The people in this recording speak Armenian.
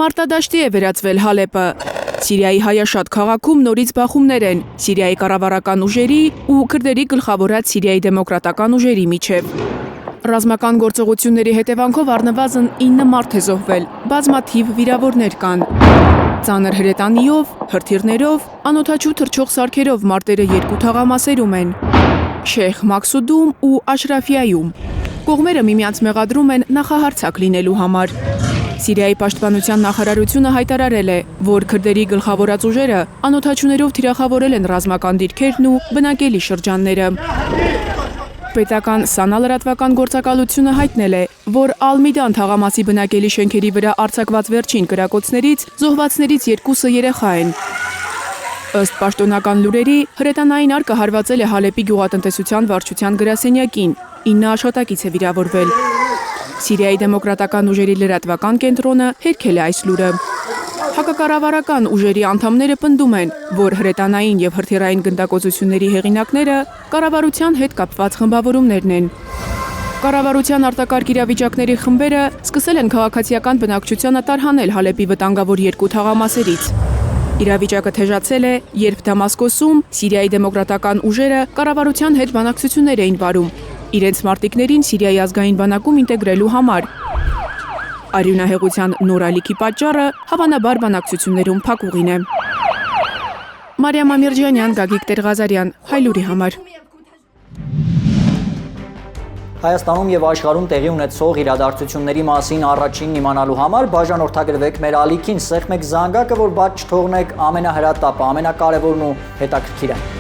Մարտադաշտի է վերածվել Հալեպը։ Սիրիայի հայաշատ քաղաքում նորից բախումներ են Սիրիայի կառավարական ուժերի ու քրդերի գլխավորած Սիրիայի դեմոկրատական ուժերի միջև։ Ռազմական գործողությունների հետևանքով առնվազն 9 մարդ է զոհվել, բազմաթիվ վիրավորներ կան։ Ծանր հրետանիով, հրթիռներով, անօդաչու թռչող սարքերով մարտերը երկու թաղամասերում են՝ Շեյխ Մաքսուդում ու Աշրաֆիայում։ Կողմերը միմյանց մեղադրում են նախահարձակ լինելու համար։ Սիրիայի պաշտպանության նախարարությունը հայտարարել է, որ քրդերի գլխավորած ուժերը անօդաչուներով թիրախավորել են ռազմական դիրքերն ու բնակելի շրջանները։ Պետական Սանա լրատվական գործակալությունը հայտնել է, որ Ալ-Միդան թաղամասի բնակելի շենքերի վրա արձակված վերջին կրակոցներից զոհվածներից 2-ը երեխա են։ Ըստ պաշտոնական լուրերի, հրետանային արկը հարվածել է Հալեպի գյուղատնտեսության վարչության գրասենյակին, 9 աշխատակից է վիրավորվել։ Սիրիայի դեմոկրատական ուժերի լրատվական կենտրոնը հերքել է այս լուրը։ Հակակառավարական ուժերի անդամները պնդում են, որ հրետանային եւ հրթիռային գնդակոծությունների հեղինակները կառավարության հետ կապված խմբավորումներն են։ Կառավարության արտակարգ իրավիճակների խմբերը սկսել են քաղաքացիական բնակչությանը տարհանել Հալեպի վտանգավոր երկու թաղամասերից։ Իրավիճակը թեժացել է, երբ Դամասկոսում Սիրիայի դեմոկրատական ուժերը կառավարության հետ բանակցություններ էին վարում իրենց մարտիկներին Սիրիայի ազգային բանակում ինտեգրելու համար։ Արյունահեղության նոր ալիքի պատճառը հավանաբար բանակցություններում փակուղին է։ Մարիամ Ամիրջանյան, Գագիկ Տեր-Ղազարյան, Հայլուրի համար։ Հայաստանում եւ աշխարհում տեղի ունեցող իրադարձությունների մասին առաջինն իմանալու համար բաժանորդագրվեք մեր ալիքին, սեղմեք զանգակը, որ բաց չթողնեք ամենահրատապը, ամենակարևորն ու հետաքրքիրը։